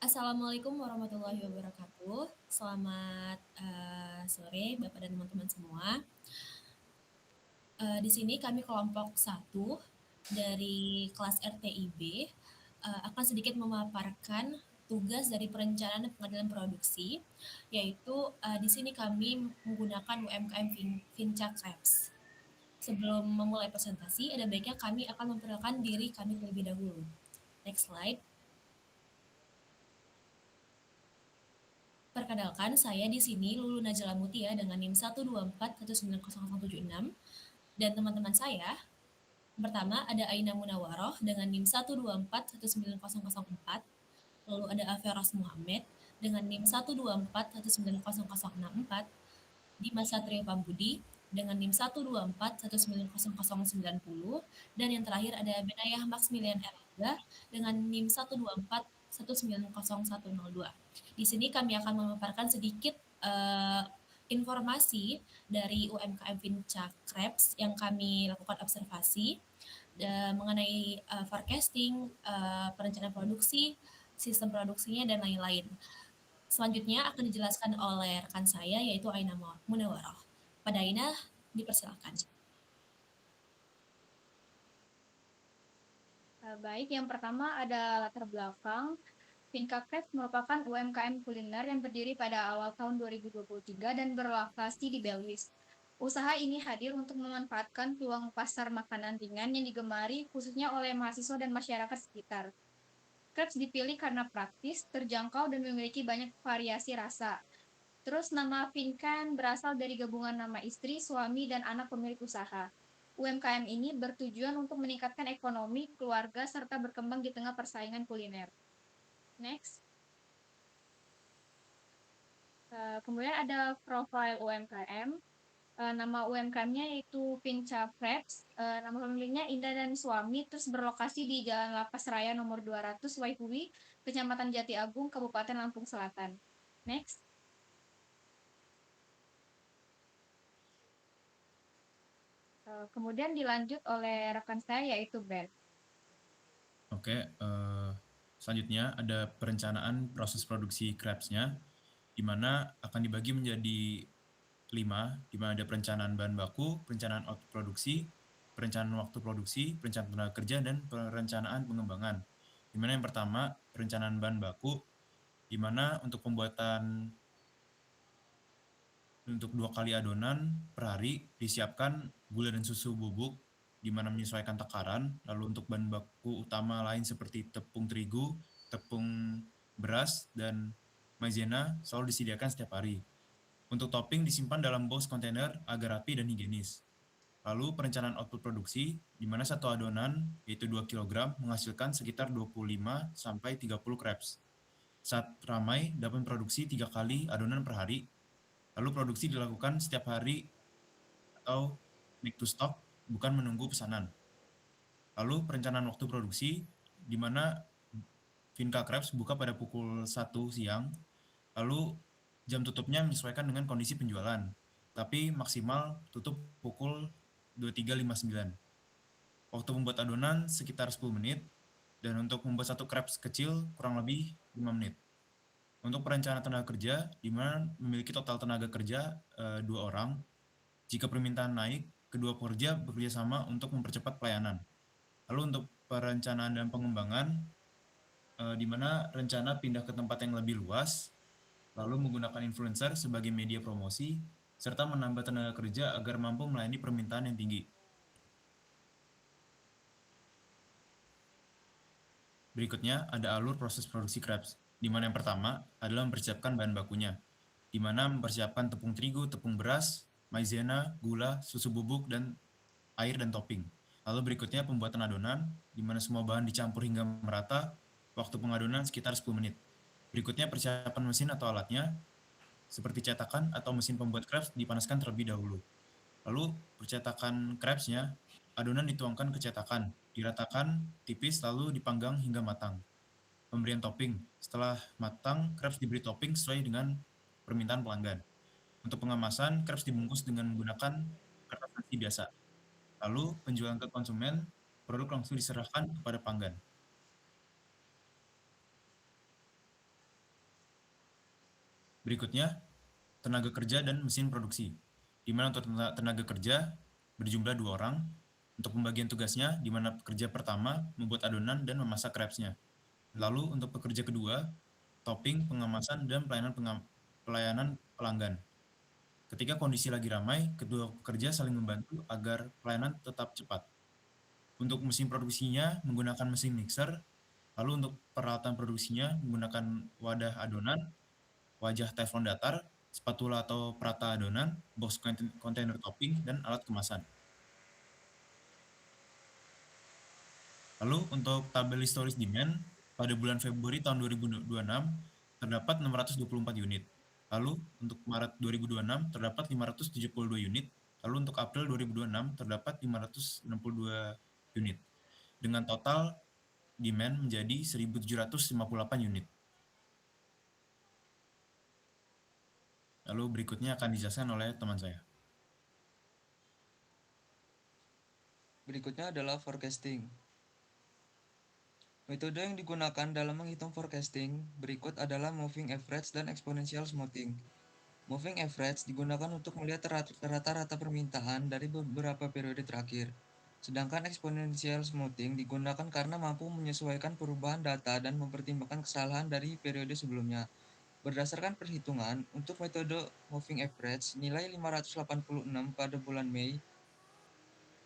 Assalamualaikum warahmatullahi wabarakatuh. Selamat sore Bapak dan teman-teman semua. Di sini kami kelompok satu dari kelas RTIB akan sedikit memaparkan tugas dari perencanaan dan pengadaan produksi, yaitu di sini kami menggunakan UMKM Finca Krebs. Sebelum memulai presentasi, ada baiknya kami akan memperkenalkan diri kami terlebih dahulu. Next slide. Perkenalkan, saya di sini Lulu Najla Mutia dengan NIM 124190076 dan teman-teman saya. Pertama ada Aina Munawaroh dengan NIM 124190004, lalu ada Averos Muhammad dengan NIM 124190064, Dimas Satria Pambudi dengan NIM 124190090, dan yang terakhir ada Benayah Maximilian Erlangga dengan NIM 124190102. Di sini kami akan memaparkan sedikit informasi dari UMKM Finca Krebs yang kami lakukan observasi mengenai forecasting, perencanaan produksi, sistem produksinya, dan lain-lain. Selanjutnya akan dijelaskan oleh rekan saya yaitu Aina Munawaroh. Pada Aina, dipersilakan. Baik, yang pertama ada latar belakang. Finca Krebs merupakan UMKM kuliner yang berdiri pada awal tahun 2023 dan berlokasi di Belwis. Usaha ini hadir untuk memanfaatkan peluang pasar makanan ringan yang digemari khususnya oleh mahasiswa dan masyarakat sekitar. Krebs dipilih karena praktis, terjangkau, dan memiliki banyak variasi rasa. Terus nama Fincan berasal dari gabungan nama istri, suami, dan anak pemilik usaha. UMKM ini bertujuan untuk meningkatkan ekonomi keluarga serta berkembang di tengah persaingan kuliner. Next. Kemudian ada profil UMKM. Nama UMKM-nya yaitu Pinca Preps. Nama pemiliknya Indah dan Suami, terus berlokasi di Jalan Lapas Raya nomor 200 Waihuwi, Kecamatan Jati Agung, Kabupaten Lampung Selatan. Next. Kemudian dilanjut oleh rekan saya yaitu Ben. Oke, selanjutnya ada perencanaan proses produksi crepes-nya, di mana akan dibagi menjadi 5, di mana ada perencanaan bahan baku, perencanaan output produksi, perencanaan waktu produksi, perencanaan tenaga kerja, dan perencanaan pengembangan. Di mana yang pertama, perencanaan bahan baku, di mana untuk pembuatan untuk 2 kali adonan per hari disiapkan gula dan susu bubuk, di mana menyesuaikan takaran. Lalu untuk bahan baku utama lain seperti tepung terigu, tepung beras, dan maizena selalu disediakan setiap hari. Untuk topping disimpan dalam box kontainer agar rapi dan higienis. Lalu perencanaan output produksi, di mana satu adonan, yaitu 2 kg, menghasilkan sekitar 25 sampai 30 crepes. Saat ramai, dapat produksi 3 kali adonan per hari. Lalu produksi dilakukan setiap hari atau make to stock, bukan menunggu pesanan. Lalu perencanaan waktu produksi, di mana Finca Krebs buka pada pukul 1 siang, lalu jam tutupnya menyesuaikan dengan kondisi penjualan, tapi maksimal tutup pukul 23.59. Waktu membuat adonan sekitar 10 menit, dan untuk membuat satu crepes kecil kurang lebih 5 menit. Untuk perencanaan tenaga kerja, di mana memiliki total tenaga kerja 2 orang. Jika permintaan naik, kedua pekerja bekerja sama untuk mempercepat pelayanan. Lalu untuk perencanaan dan pengembangan, di mana rencana pindah ke tempat yang lebih luas, lalu menggunakan influencer sebagai media promosi, serta menambah tenaga kerja agar mampu melayani permintaan yang tinggi. Berikutnya ada alur proses produksi crepes, di mana yang pertama adalah mempersiapkan bahan bakunya, di mana mempersiapkan tepung terigu, tepung beras, maizena, gula, susu bubuk, dan air dan topping. Lalu berikutnya pembuatan adonan, di mana semua bahan dicampur hingga merata, waktu pengadonan sekitar 10 menit. Berikutnya persiapan mesin atau alatnya, seperti cetakan atau mesin pembuat crepes dipanaskan terlebih dahulu. Lalu percetakan crepes-nya, adonan dituangkan ke cetakan, diratakan tipis lalu dipanggang hingga matang. Pemberian topping, setelah matang, crepes diberi topping sesuai dengan permintaan pelanggan. Untuk pengemasan, crepes dibungkus dengan menggunakan kertas nasi biasa. Lalu penjualan ke konsumen, produk langsung diserahkan kepada pelanggan. Berikutnya, tenaga kerja dan mesin produksi. Di mana untuk tenaga kerja berjumlah 2 orang. Untuk pembagian tugasnya, di mana pekerja pertama membuat adonan dan memasak crepes-nya. Lalu untuk pekerja kedua, topping, pengemasan, dan pelayanan pelanggan. Ketika kondisi lagi ramai, kedua pekerja saling membantu agar pelayanan tetap cepat. Untuk mesin produksinya menggunakan mesin mixer, lalu untuk peralatan produksinya menggunakan wadah adonan, wajah teflon datar, spatula atau perata adonan, box kontainer topping, dan alat kemasan. Lalu untuk tabel historis demand, pada bulan Februari tahun 2026 terdapat 624 unit. Lalu untuk Maret 2026 terdapat 572 unit. Lalu untuk April 2026 terdapat 562 unit. Dengan total demand menjadi 1.758 unit. Lalu berikutnya akan dijelaskan oleh teman saya. Berikutnya adalah forecasting. Metode yang digunakan dalam menghitung forecasting berikut adalah moving average dan exponential smoothing. Moving average digunakan untuk melihat rata-rata permintaan dari beberapa periode terakhir. Sedangkan exponential smoothing digunakan karena mampu menyesuaikan perubahan data dan mempertimbangkan kesalahan dari periode sebelumnya. Berdasarkan perhitungan, untuk metode moving average, nilai 586 pada bulan Mei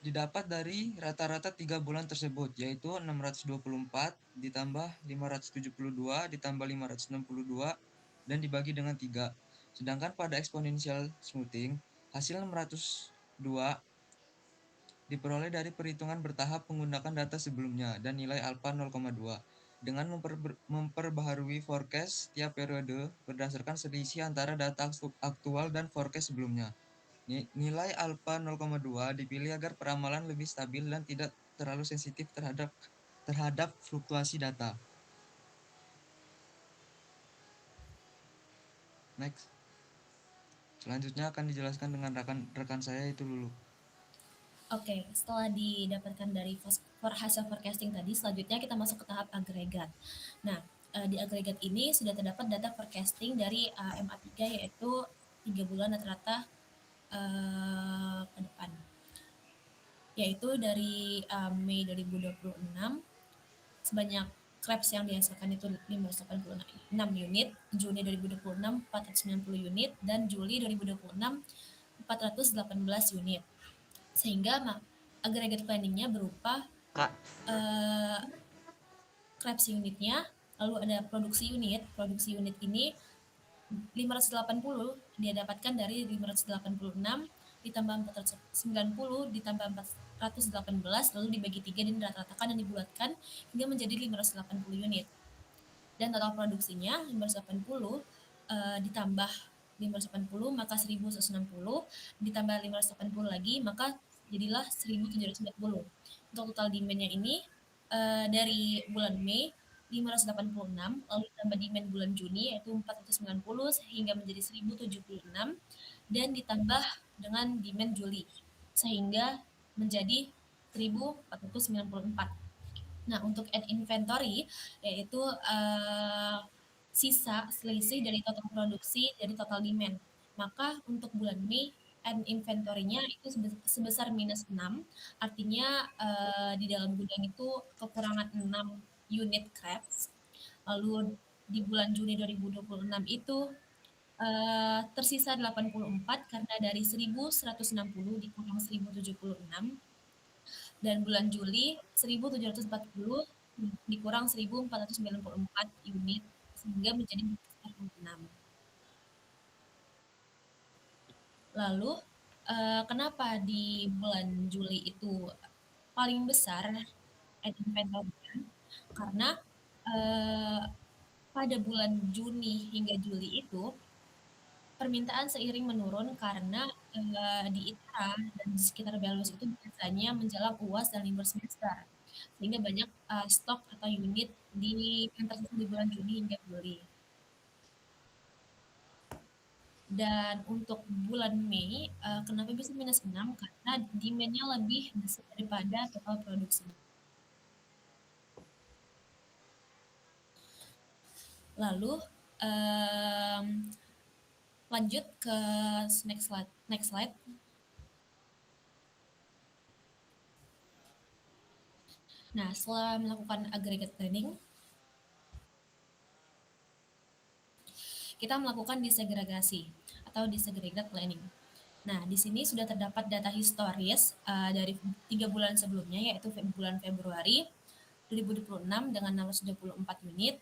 didapat dari rata-rata 3 bulan tersebut, yaitu 624 ditambah 572 ditambah 562 dan dibagi dengan 3. Sedangkan pada exponential smoothing, hasil 602 diperoleh dari perhitungan bertahap menggunakan data sebelumnya dan nilai alpha 0,2 dengan memperbaharui forecast tiap periode berdasarkan selisih antara data aktual dan forecast sebelumnya. Nilai alpha 0,2 dipilih agar peramalan lebih stabil dan tidak terlalu sensitif terhadap fluktuasi data. Next. Selanjutnya akan dijelaskan dengan rekan saya itu Lulu. Oke, setelah didapatkan dari hasil forecasting tadi, selanjutnya kita masuk ke tahap agregat. Nah, di agregat ini sudah terdapat data forecasting dari MA3 yaitu 3 bulan rata-rata ke depan. Yaitu dari Mei 2026 sebanyak crepes yang dihasilkan itu 586 unit, Juni 2026 490 unit, dan Juli 2026 418 unit. Sehingga agregat planningnya berupa crepes unitnya, lalu ada produksi unit ini 580 dia dapatkan dari 586 ditambah 490 ditambah 418 lalu dibagi 3 dan dirata-ratakan dan dibulatkan hingga menjadi 580 unit. Dan total produksinya 580 ditambah 580 maka 1160 ditambah 580 lagi maka jadilah 1740. Untuk total demand-nya ini dari bulan Mei 586 lalu ditambah demand bulan Juni yaitu 490 sehingga menjadi 1076 dan ditambah dengan demand Juli sehingga menjadi 1494. Nah, untuk end inventory yaitu sisa selisih dari total produksi dari total demand. Maka untuk bulan Mei end inventory-nya itu sebesar -6, artinya di dalam gudang itu kekurangan 6 unit crepes. Lalu di bulan Juni 2026 itu tersisa 84 karena dari 1160 dikurang 1076 dan bulan Juli 1740 dikurang 1494 unit sehingga menjadi 46. Lalu kenapa di bulan Juli itu paling besar inventory-nya? Karena pada bulan Juni hingga Juli itu permintaan seiring menurun karena di ITERA dan di sekitar Belus itu biasanya menjelang UAS dan libur semester sehingga banyak stok atau unit yang tersisa di bulan Juni hingga Juli. Dan untuk bulan Mei kenapa bisa -6? Karena demand-nya lebih besar daripada total produksi. Lalu lanjut ke next slide. Nah, setelah melakukan aggregate planning, kita melakukan disegregasi atau disaggregate planning. Nah, di sini sudah terdapat data historis dari 3 bulan sebelumnya, yaitu bulan Februari 2026 dengan 624 unit,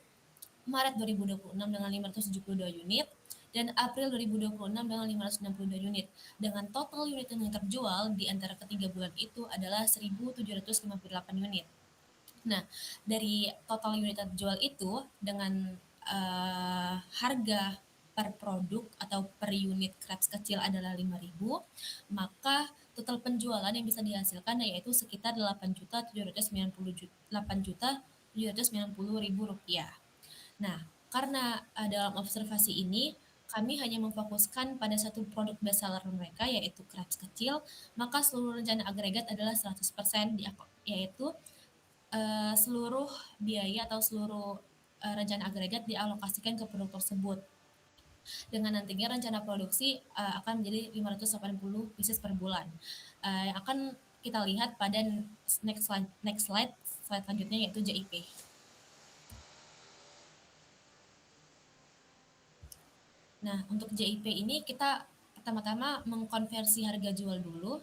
Maret 2026 dengan 572 unit, dan April 2026 dengan 562 unit. Dengan total unit yang terjual di antara ketiga bulan itu adalah 1.758 unit. Nah, dari total unit terjual itu dengan harga per produk atau per unit crepes kecil adalah 5.000, maka total penjualan yang bisa dihasilkan yaitu sekitar 8.790.000 rupiah. Nah, karena dalam observasi ini kami hanya memfokuskan pada satu produk best seller mereka yaitu crepes kecil, maka seluruh rencana agregat adalah 100% yaitu seluruh biaya atau seluruh rencana agregat dialokasikan ke produk tersebut. Dengan nantinya rencana produksi akan menjadi 580 pieces per bulan. Yang akan kita lihat pada next slide selanjutnya yaitu JIP. Nah, untuk JIP ini kita pertama-tama mengkonversi harga jual dulu.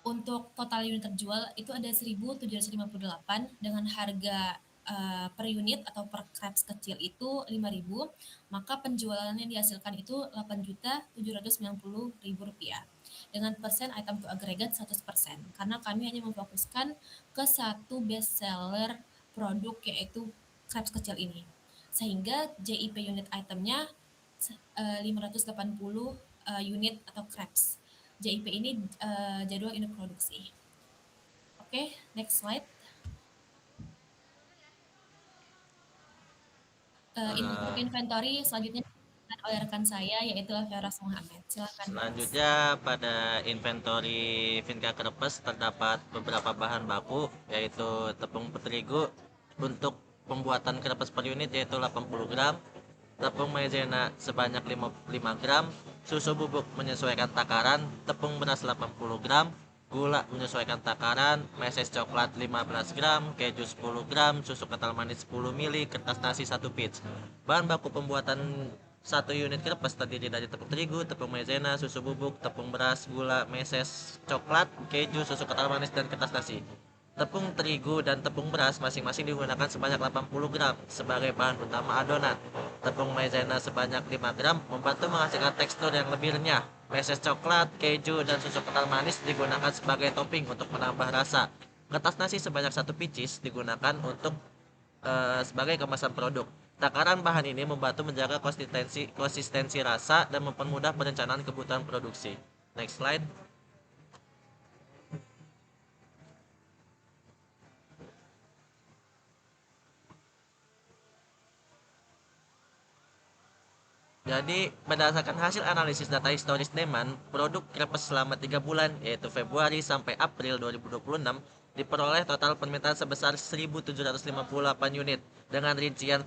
Untuk total unit terjual itu ada 1.758 dengan harga per unit atau per crepes kecil itu 5.000, maka penjualannya dihasilkan itu 8.790.000 rupiah. Dengan persen item to agregat 100%, karena kami hanya memfokuskan ke satu best seller produk yaitu crepes kecil ini. Sehingga JIP unit itemnya 580 unit atau crepes. JIP ini jadwal unit produksi. Oke, next slide. Untuk inventory selanjutnya oleh rekan saya yaitu Feras Muhammad. Silakan. Selanjutnya pada inventory Vinka Krepes terdapat beberapa bahan baku yaitu tepung terigu untuk pembuatan krepes per unit yaitu 80 gram, tepung maizena sebanyak 5 gram, susu bubuk menyesuaikan takaran, tepung beras 80 gram, gula menyesuaikan takaran, meses coklat 15 gram, keju 10 gram, susu kental manis 10 ml, kertas nasi 1 pitch. Bahan baku pembuatan 1 unit krepes terdiri dari tepung terigu, tepung maizena, susu bubuk, tepung beras, gula, meses coklat, keju, susu kental manis, dan kertas nasi. Tepung terigu dan tepung beras masing-masing digunakan sebanyak 80 gram sebagai bahan utama adonan. Tepung maizena sebanyak 5 gram membantu menghasilkan tekstur yang lebih renyah. Meses coklat, keju, dan susu kental manis digunakan sebagai topping untuk menambah rasa. Kertas nasi sebanyak 1 pieces digunakan untuk sebagai kemasan produk. Takaran bahan ini membantu menjaga konsistensi rasa dan mempermudah perencanaan kebutuhan produksi. Next slide. Jadi, berdasarkan hasil analisis data historis demand, produk krepes selama 3 bulan, yaitu Februari sampai April 2026, diperoleh total permintaan sebesar 1.758 unit, dengan rincian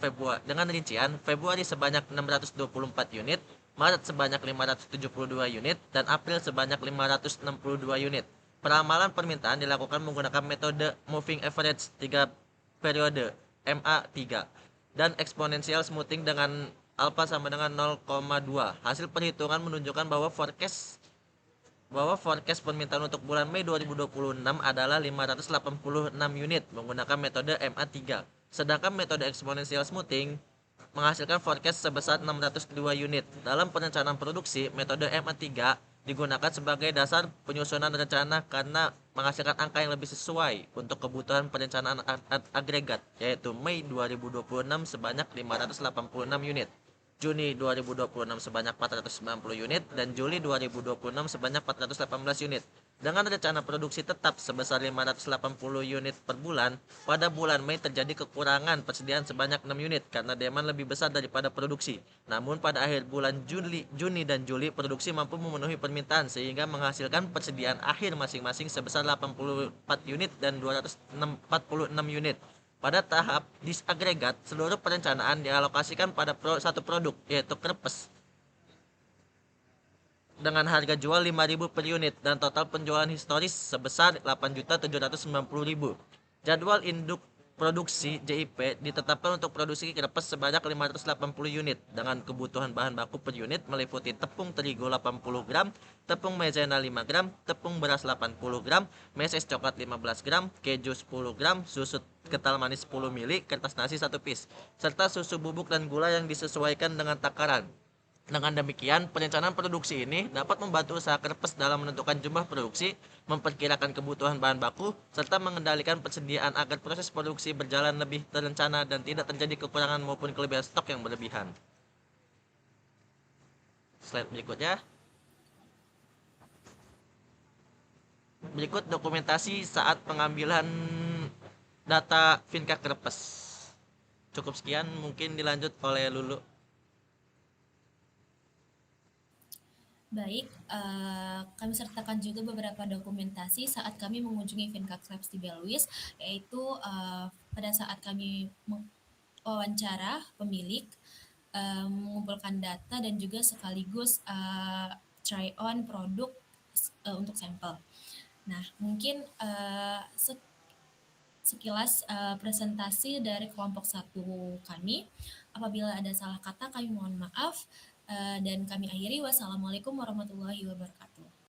Februari sebanyak 624 unit, Maret sebanyak 572 unit, dan April sebanyak 562 unit. Peramalan permintaan dilakukan menggunakan metode Moving Average 3 periode, MA3, dan exponential smoothing dengan alpha sama dengan 0,2. Hasil perhitungan menunjukkan bahwa forecast permintaan untuk bulan Mei 2026 adalah 586 unit menggunakan metode MA3. Sedangkan metode exponential smoothing menghasilkan forecast sebesar 602 unit. Dalam perencanaan produksi, metode MA3 digunakan sebagai dasar penyusunan rencana karena menghasilkan angka yang lebih sesuai untuk kebutuhan perencanaan agregat, yaitu Mei 2026 sebanyak 586 unit, Juni 2026 sebanyak 490 unit, dan Juli 2026 sebanyak 418 unit. Dengan rencana produksi tetap sebesar 580 unit per bulan, pada bulan Mei terjadi kekurangan persediaan sebanyak 6 unit karena demand lebih besar daripada produksi. Namun pada akhir bulan Juni dan Juli produksi mampu memenuhi permintaan sehingga menghasilkan persediaan akhir masing-masing sebesar 84 unit dan 246 unit. Pada tahap disagregat, seluruh perencanaan dialokasikan pada satu produk, yaitu krepes. dengan harga jual 5.000 per unit dan total penjualan historis sebesar 8.790.000. Jadwal induk produksi JIP ditetapkan untuk produksi krepes sebanyak 580 unit dengan kebutuhan bahan baku per unit meliputi tepung terigu 80 gram, tepung maizena 5 gram, tepung beras 80 gram, meses coklat 15 gram, keju 10 gram, susu kental manis 10 ml, kertas nasi 1 piece, serta susu bubuk dan gula yang disesuaikan dengan takaran. Dengan demikian, perencanaan produksi ini dapat membantu usaha krepes dalam menentukan jumlah produksi, memperkirakan kebutuhan bahan baku, serta mengendalikan persediaan agar proses produksi berjalan lebih terencana dan tidak terjadi kekurangan maupun kelebihan stok yang berlebihan. Slide berikutnya. Berikut dokumentasi saat pengambilan data Finka Krepes. Cukup sekian, mungkin dilanjut oleh Lulu. Baik, kami sertakan juga beberapa dokumentasi saat kami mengunjungi Finca Labs di Belwis, yaitu pada saat kami wawancara pemilik, mengumpulkan data dan juga sekaligus try on produk untuk sampel. Nah, mungkin sekilas presentasi dari kelompok 1 kami. Apabila ada salah kata kami mohon maaf. Dan kami akhiri, wassalamualaikum warahmatullahi wabarakatuh.